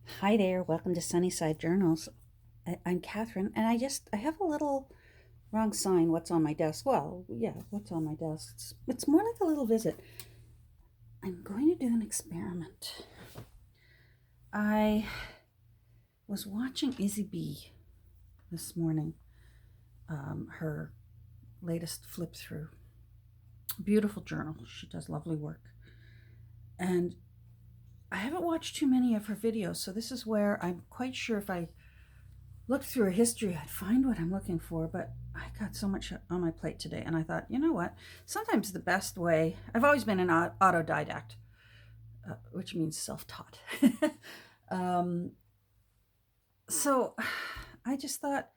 Hi there, welcome to Sunnyside Journals. I'm Catherine, and I have a little wrong sign. What's on my desk? Well, yeah, what's on my desk? It's more like a little visit. I'm going to do an experiment. I was watching Izzy B this morning, her latest flip through. Beautiful journal. She does lovely work. And I haven't watched too many of her videos, so this is where I'm quite sure if I looked through her history, I'd find what I'm looking for, but I got so much on my plate today, and I thought, you know what? Sometimes the best way, I've always been an autodidact, which means self taught. um, so I just thought,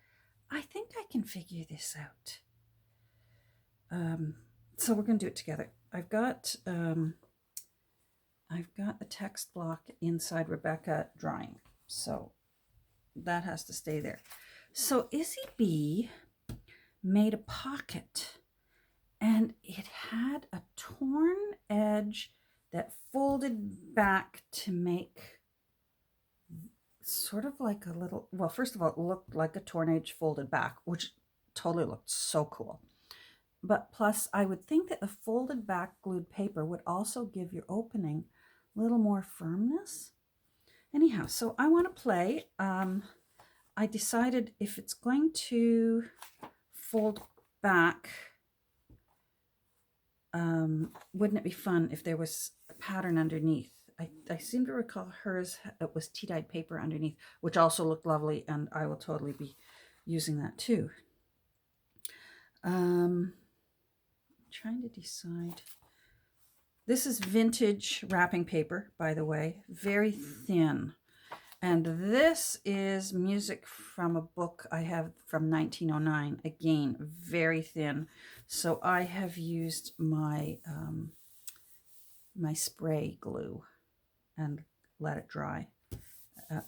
I think I can figure this out. So we're going to do it together. I've got a text block inside Rebecca drawing, so that has to stay there. So Izzy B made a pocket, and it had a torn edge that folded back to make sort of like a little, well, first of all, it looked like a torn edge folded back, which totally looked so cool. But plus, I would think that the folded back glued paper would also give your opening a little more firmness. Anyhow, so I want to play. I decided if it's going to fold back, wouldn't it be fun if there was a pattern underneath? I seem to recall hers, it was tea-dyed paper underneath, which also looked lovely, and I will totally be using that too. I'm trying to decide. This is vintage wrapping paper, by the way, very thin. And this is music from a book I have from 1909. Again, very thin. So I have used my my spray glue and let it dry.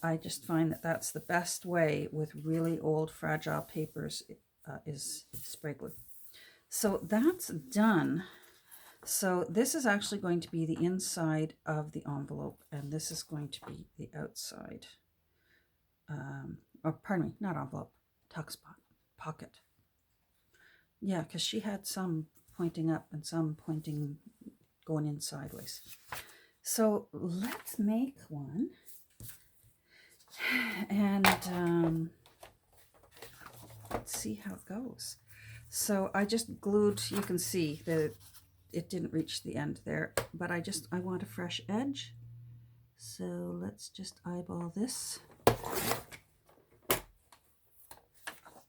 I just find that that's the best way with really old fragile papers is spray glue. So that's done. So this is actually going to be the inside of the envelope, and this is going to be the outside. Or pardon me, not envelope, tuck spot, pocket. Yeah, because she had some pointing up and some pointing going in sideways. So let's make one. And let's see how it goes. So I just glued, you can see that it didn't reach the end there, but I want a fresh edge. So let's just eyeball this.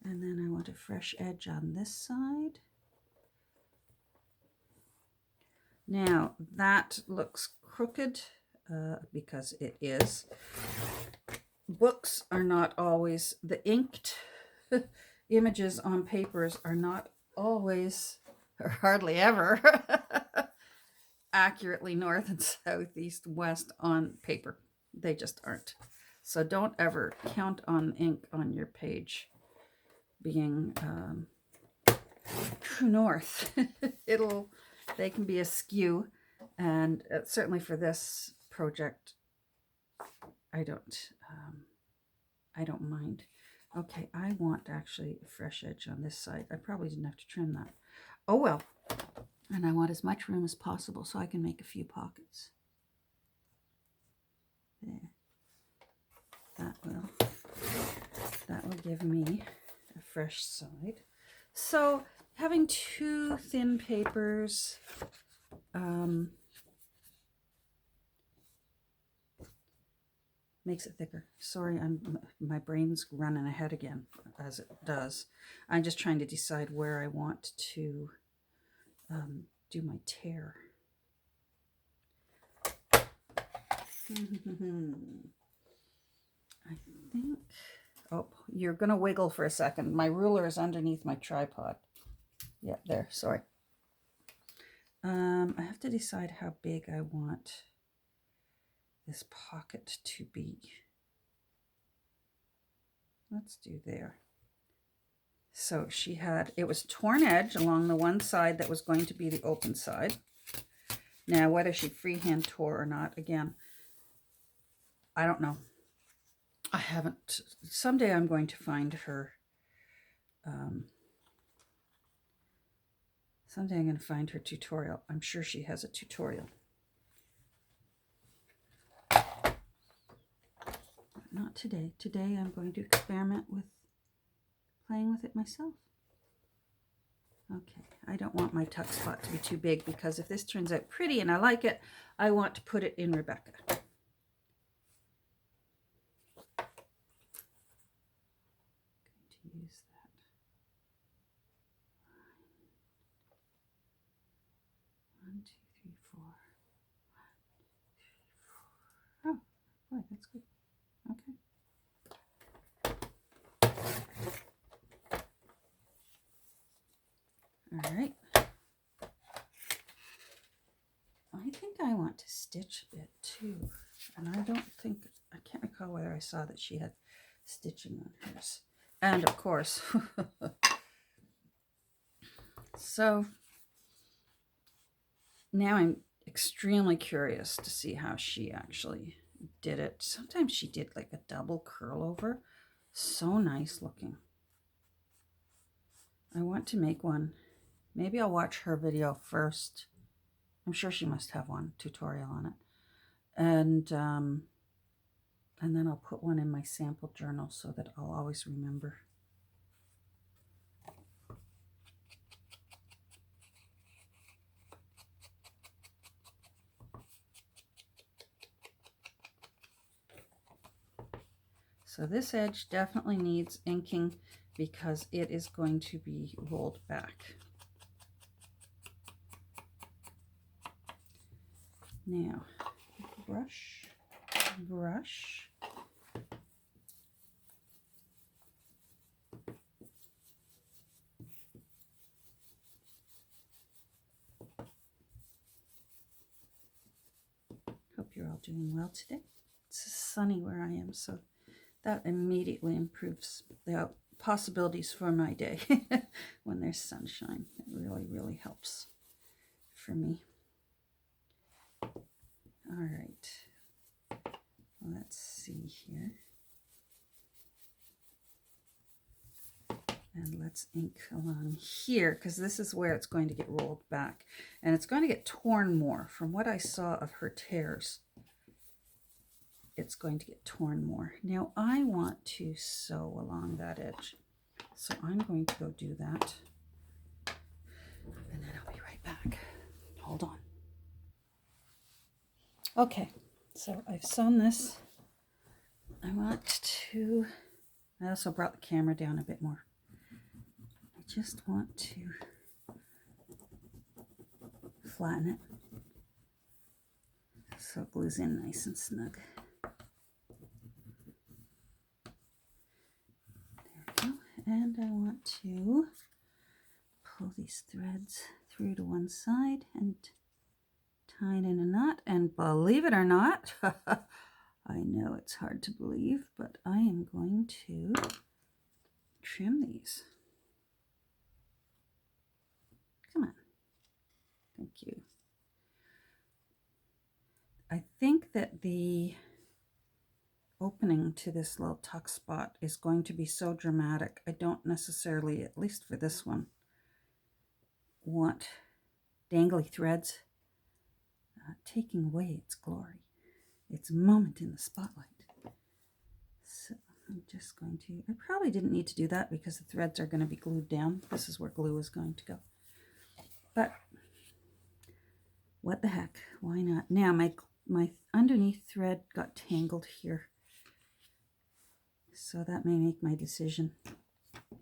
And then I want a fresh edge on this side. Now that looks crooked because it is. Books are not always, the inked images on papers are not always, or hardly ever, accurately north and south, east, west on paper. They just aren't. So don't ever count on ink on your page being true north. They can be askew, and certainly for this project, I don't mind. Okay, I want actually a fresh edge on this side. I probably didn't have to trim that. Oh well. And I want as much room as possible so I can make a few pockets. There. That will give me a fresh side. So having two thin papers, makes it thicker. Sorry, my brain's running ahead again, as it does. I'm just trying to decide where I want to do my tear. I think, oh, you're going to wiggle for a second. My ruler is underneath my tripod. Yeah, there, sorry. I have to decide how big I want this pocket to be. Let's do there. So she had, it was torn edge along the one side that was going to be the open side. Now, whether she freehand tore or not, again, I don't know. I haven't. Someday I'm going to find her. Someday I'm going to find her tutorial. I'm sure she has a tutorial. But not today. Today I'm going to experiment with playing with it myself. Okay, I don't want my tuck spot to be too big because if this turns out pretty and I like it, I want to put it in Rebecca. Use that. 1, 2, 3, 4. 1, 2, 3, 4. Oh, boy, that's good. Okay. All right. I think I want to stitch it too. And I can't recall whether I saw that she had stitching on hers. And of course, so now I'm extremely curious to see how she actually did it. Sometimes she did like a double curl over. So nice looking. I want to make one. Maybe I'll watch her video first. I'm sure she must have one tutorial on it. And then I'll put one in my sample journal so that I'll always remember. So this edge definitely needs inking because it is going to be rolled back. Now, brush. Hope you're all doing well today. It's sunny where I am, so that immediately improves the possibilities for my day when there's sunshine. It really, really helps for me. All right, let's see here. And let's ink along here because this is where it's going to get rolled back. And it's going to get torn more. From what I saw of her tears, it's going to get torn more. Now I want to sew along that edge. So I'm going to go do that. And then I'll be right back. Hold on. Okay, so I've sewn this. I also brought the camera down a bit more. I just want to flatten it so it glues in nice and snug. There we go. And I want to pull these threads through to one side and tie it in a knot. And believe it or not, I know it's hard to believe, but I am going to trim these. Come on. Thank you. I think that the opening to this little tuck spot is going to be so dramatic. I don't necessarily, at least for this one, want dangly threads taking away its glory, its moment in the spotlight. So I'm just going to, I probably didn't need to do that because the threads are going to be glued down. This is where glue is going to go. But what the heck, why not? Now my underneath thread got tangled here. So that may make my decision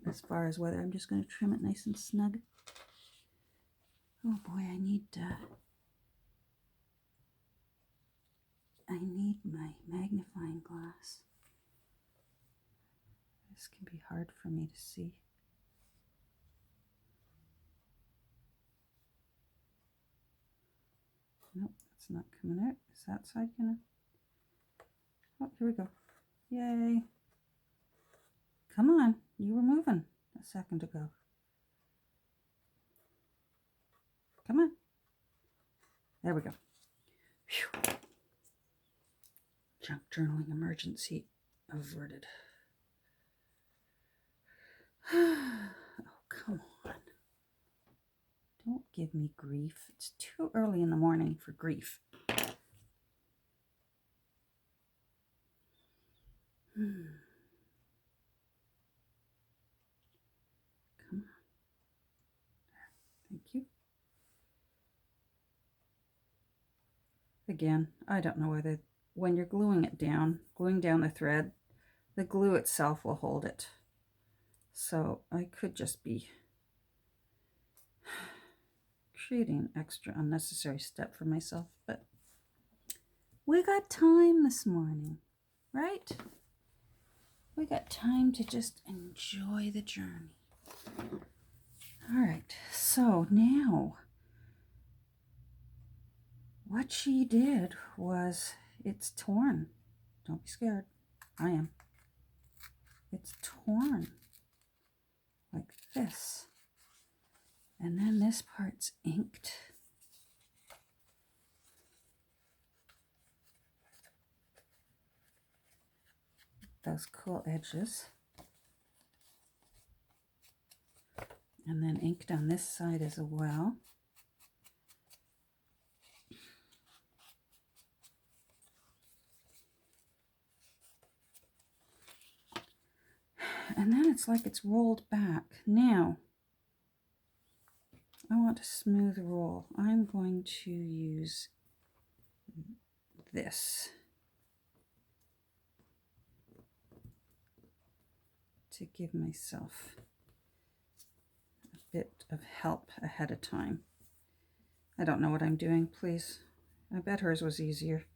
as far as whether I'm just going to trim it nice and snug. Oh boy, I need my magnifying glass. This can be hard for me to see. Nope, it's not coming out. Is that side gonna? Oh, here we go. Yay. Come on, you were moving a second ago. Come on. There we go. Phew. Junk journaling emergency averted. Oh, come on. Don't give me grief. It's too early in the morning for grief. Come on. Thank you. Again, I don't know whether when you're gluing down the thread, the glue itself will hold it. So I could just be creating an extra unnecessary step for myself, but we got time this morning, right? We got time to just enjoy the journey. All right, so now what she did was, it's torn. Don't be scared. I am. It's torn like this. And then this part's inked. Those cool edges. And then inked on this side as well. And then it's like it's rolled back. Now, I want a smooth roll. I'm going to use this to give myself a bit of help ahead of time. I don't know what I'm doing, please. I bet hers was easier.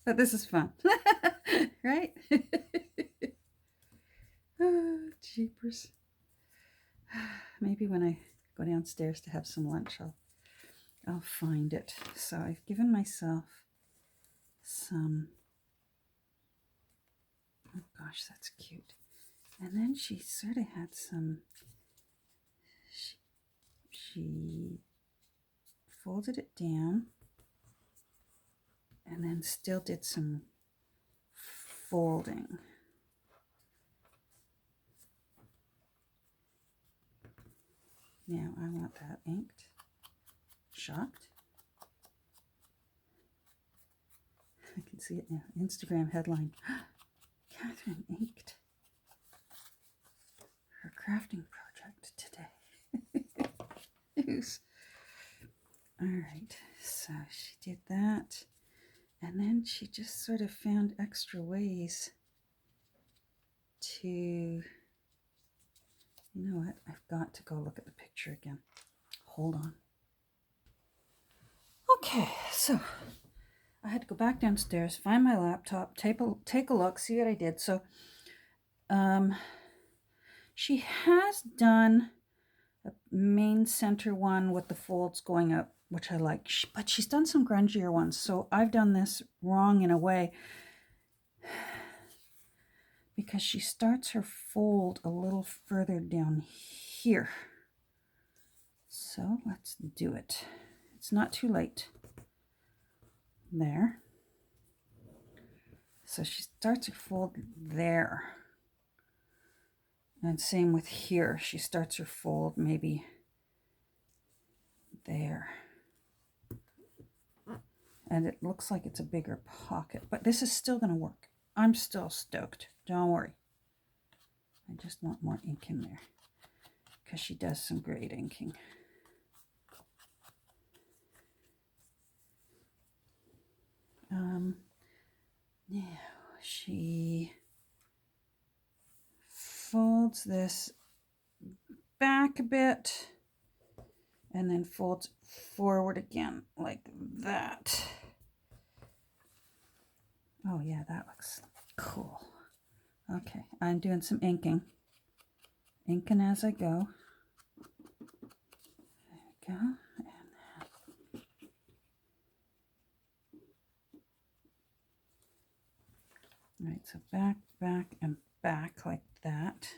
But this is fun, right? Oh, jeepers. Maybe when I go downstairs to have some lunch, I'll find it. So I've given myself some, oh gosh, that's cute. And then she sort of had some, she folded it down and then still did some folding. Now I want that inked. Shocked? I can see it now. Instagram headline. Catherine inked her crafting project today. News. All right, so she did that. And then she just sort of found extra ways to, you know what, I've got to go look at the picture again. Hold on. Okay, so I had to go back downstairs, find my laptop, take a look, see what I did. So she has done a main center one with the folds going up, which I like, but she's done some grungier ones. So I've done this wrong in a way because she starts her fold a little further down here. So let's do it. It's not too late. There. So she starts her fold there. And same with here. She starts her fold maybe there. And it looks like it's a bigger pocket, but this is still going to work. I'm still stoked. Don't worry. I just want more ink in there because she does some great inking. Now she folds this back a bit and then folds forward again like that. Oh yeah, that looks cool. Okay, I'm doing some inking. Inking as I go. There we go. All right, so back, back, and back like that.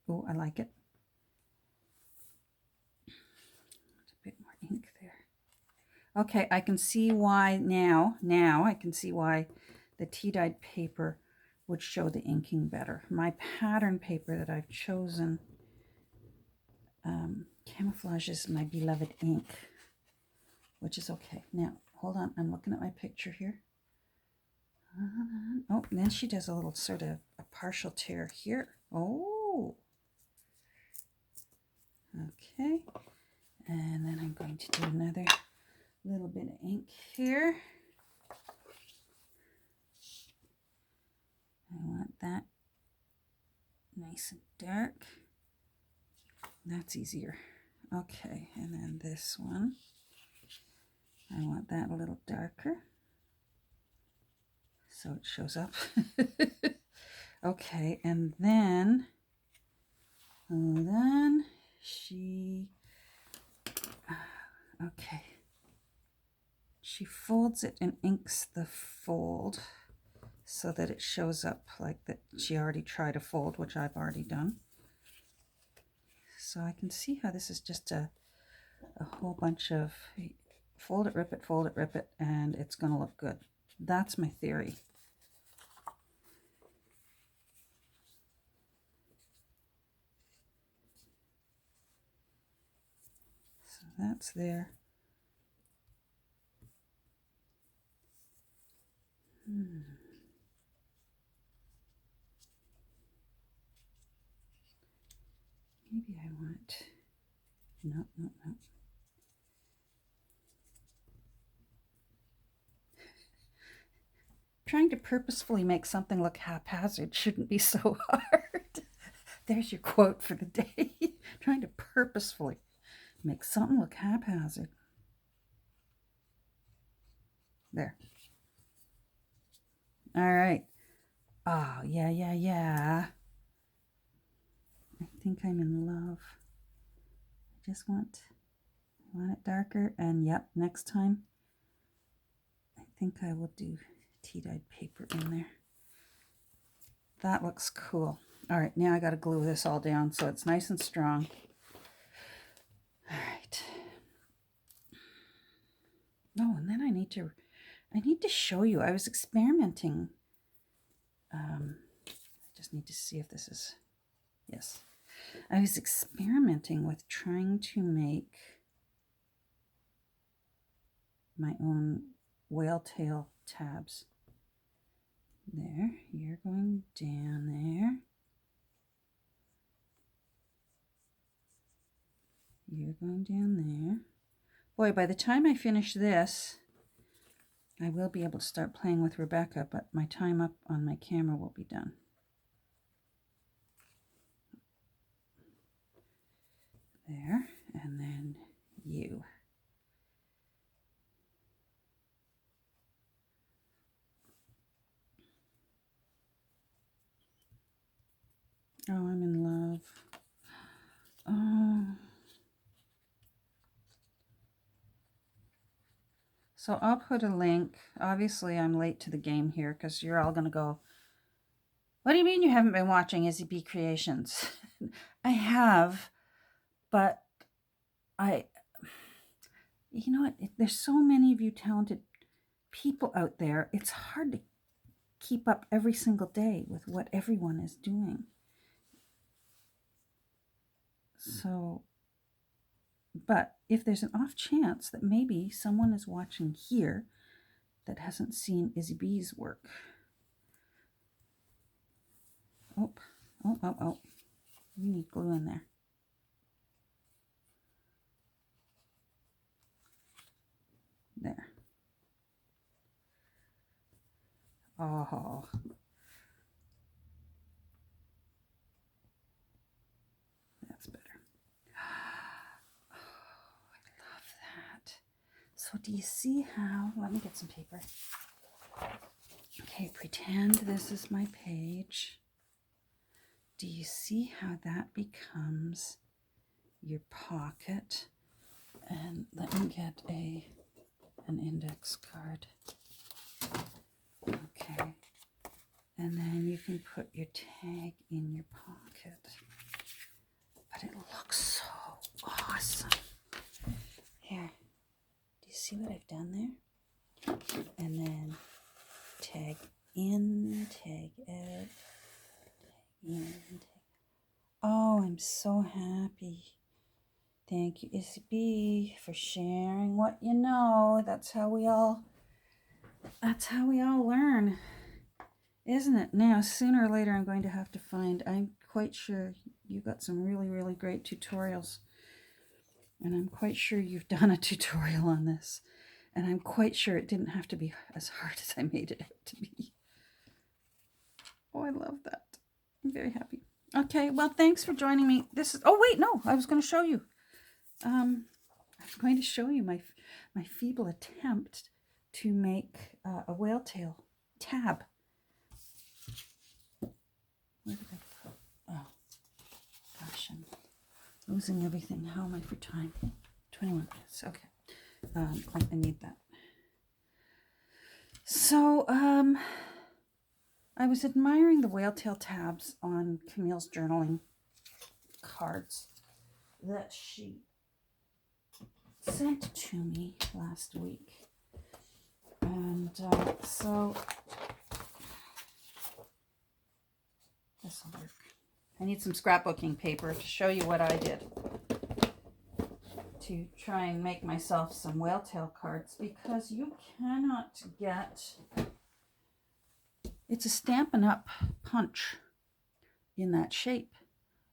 Oh, I like it. Okay, I can see why now I can see why the tea-dyed paper would show the inking better. My pattern paper that I've chosen camouflages my beloved ink, which is okay. Now, hold on, I'm looking at my picture here. Oh, and then she does a little sort of a partial tear here. Oh, okay. And then I'm going to do another little bit of ink here. I want that nice and dark. That's easier. Okay, and then this one, I want that a little darker so it shows up. Okay, and then she, okay, she folds it and inks the fold so that it shows up like that she already tried to fold, which I've already done. So I can see how this is just a whole bunch of fold it, rip it, and it's going to look good. That's my theory. So that's there. Maybe I want, no. Trying to purposefully make something look haphazard shouldn't be so hard. There's your quote for the day. Trying to purposefully make something look haphazard. There. All right. Oh, yeah. I think I'm in love. I just want it darker. And yep, next time, I think I will do tea-dyed paper in there. That looks cool. All right, now I got to glue this all down so it's nice and strong. All right. Oh, and then I need to show you. I was experimenting. I just need to see if this is, yes. I was experimenting with trying to make my own whale tail tabs. There, you're going down there. You're going down there. Boy, by the time I finish this, I will be able to start playing with Rebecca, but my time up on my camera will be done. There, and then you. Oh, I'm in love. Oh. So I'll put a link. Obviously, I'm late to the game here because you're all going to go, what do you mean you haven't been watching Izzy B Creations? I have, but you know what? There's so many of you talented people out there. It's hard to keep up every single day with what everyone is doing. So, but if there's an off chance that maybe someone is watching here that hasn't seen Izzy B's work. Oh. You need glue in there. There. Oh. That's better. Oh, I love that. So do you see how, let me get some paper. Okay, pretend this is my page. Do you see how that becomes your pocket? And let me get an index card. Okay. And then you can put your tag in your pocket. But it looks so awesome. Here. Do you see what I've done there? And then tag in, tag edit, tag in, tag. Oh, I'm so happy. Thank you, Issy B, for sharing what you know. That's how we all learn, isn't it? Now, sooner or later, I'm going to have to find, I'm quite sure you've got some really, really great tutorials. And I'm quite sure you've done a tutorial on this. And I'm quite sure it didn't have to be as hard as I made it out to be. Oh, I love that. I'm very happy. Okay, well, thanks for joining me. This is, oh wait, no, I was going to show you. I'm going to show you my feeble attempt to make a whale tail tab. Where did I put? Oh, gosh, I'm losing everything. How am I for time? 21 minutes. Okay. I need that. So, I was admiring the whale tail tabs on Camille's journaling cards that she sent to me last week. And so this will work. I need some scrapbooking paper to show you what I did to try and make myself some whale tail cards, because you cannot get, it's a Stampin' Up! Punch in that shape.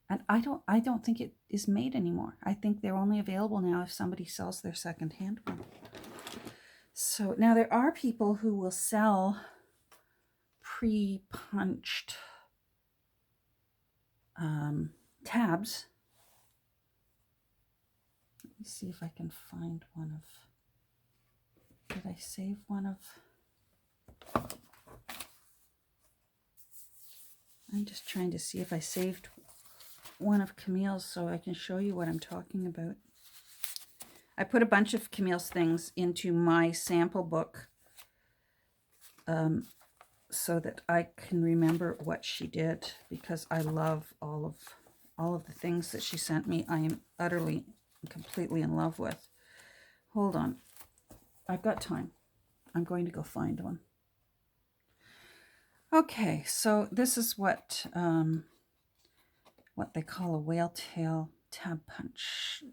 And I don't think it is made anymore. I think they're only available now if somebody sells their second-hand one. So now there are people who will sell pre-punched tabs. Let me see if I can find one of, did I save one of, I'm just trying to see if I saved one of Camille's so I can show you what I'm talking about. I put a bunch of Camille's things into my sample book so that I can remember what she did, because I love all of the things that she sent me. I am utterly, completely in love with. Hold on. I've got time. I'm going to go find one. Okay, so this is what they call a whale tail tab punch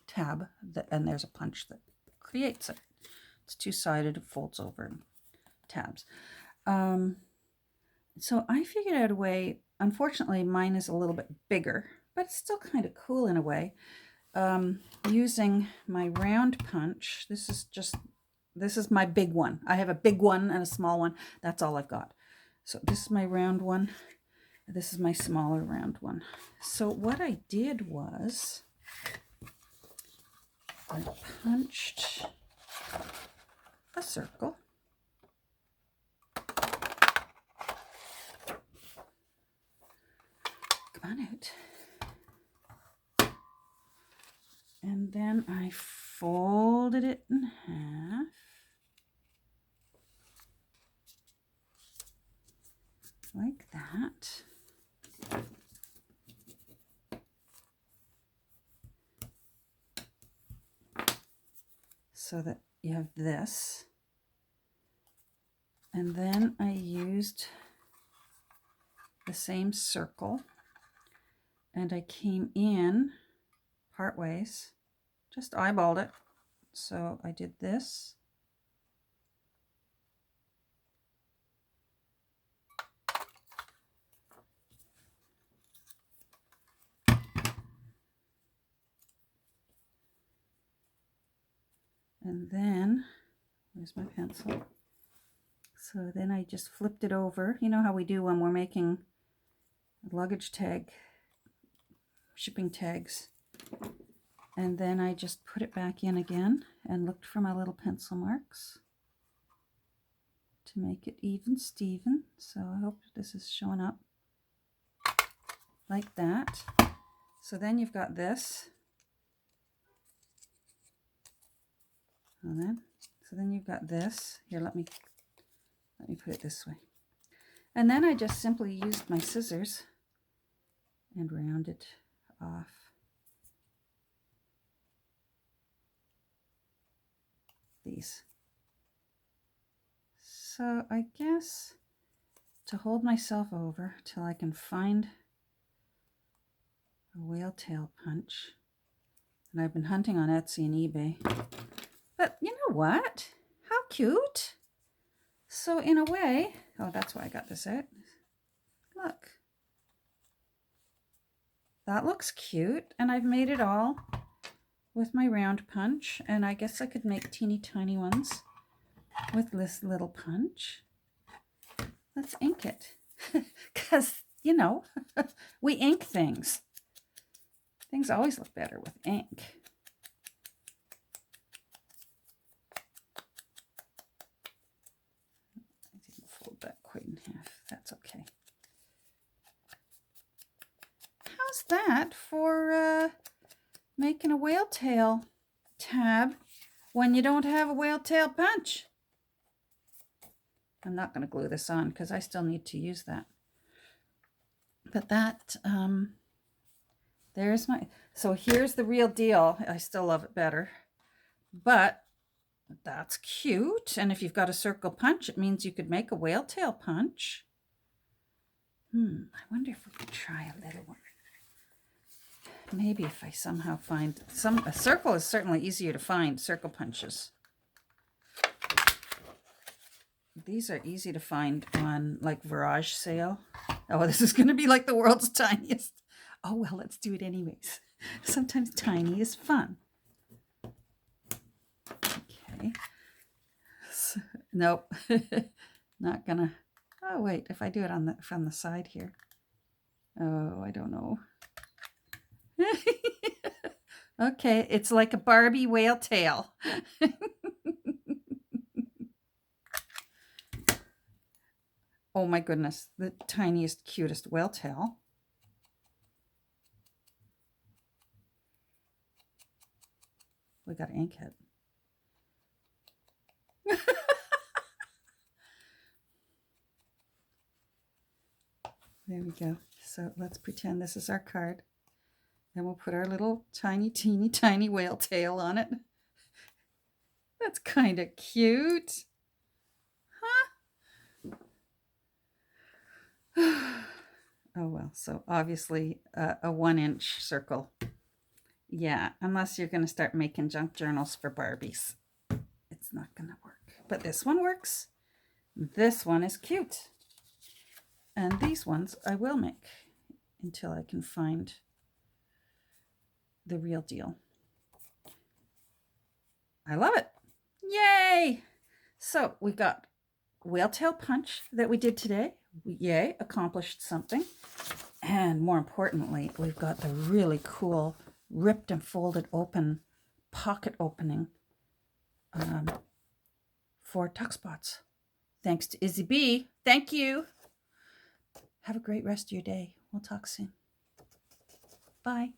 tab, and there's a punch that creates it. It's two-sided, it folds over, and tabs. So I figured out a way. Unfortunately, mine is a little bit bigger, but it's still kind of cool in a way. Using my round punch. This is my big one. I have a big one and a small one. That's all I've got. So this is my round one. This is my smaller round one. So what I did was I punched a circle. Come on out. And then I folded it in half. Like that. So that you have this. And then I used the same circle and I came in part ways, just eyeballed it. So I did this. And then, where's my pencil? So then I just flipped it over. You know how we do when we're making luggage tag, shipping tags. And then I just put it back in again and looked for my little pencil marks to make it even Steven. So I hope this is showing up like that. So then you've got this. And so then you've got this. Here, let me put it this way. And then I just simply used my scissors and rounded off. these. So I guess to hold myself over till I can find a whale tail punch. And I've been hunting on Etsy and eBay. But you know what? How cute. So in a way, oh, that's why I got this out. Look. That looks cute. And I've made it all with my round punch. And I guess I could make teeny tiny ones with this little punch. Let's ink it. Because, you know, we ink things. Things always look better with ink. I didn't fold that quite in half. That's okay. How's that for making a whale tail tab when you don't have a whale tail punch? I'm not going to glue this on because I still need to use that. But that, there's my, so here's the real deal. I still love it better, but that's cute. And if you've got a circle punch, it means you could make a whale tail punch. I wonder if we could try a little one. Maybe if I somehow find a circle is certainly easier to find, circle punches. These are easy to find on like Virage sale. Oh, this is going to be like the world's tiniest. Oh, well, let's do it anyways. Sometimes tiny is fun. Okay. So, nope. Not gonna. Oh, wait. If I do it on from the side here. Oh, I don't know. Okay. It's like a Barbie whale tail. Oh my goodness. The tiniest, cutest whale tail. We got to ink it. There we go. So let's pretend this is our card. Then we'll put our little tiny, teeny, tiny whale tail on it. That's kind of cute. Huh? Oh, well, so obviously a 1-inch circle. Yeah, unless you're going to start making junk journals for Barbies. It's not going to work. But this one works. This one is cute. And these ones I will make until I can find the real deal. I love it. Yay! So we got whale tail punch that we did today. Yay, accomplished something. And more importantly, we've got the really cool ripped and folded open pocket opening for tuck spots. Thanks to Izzy B. Thank you. Have a great rest of your day. We'll talk soon. Bye.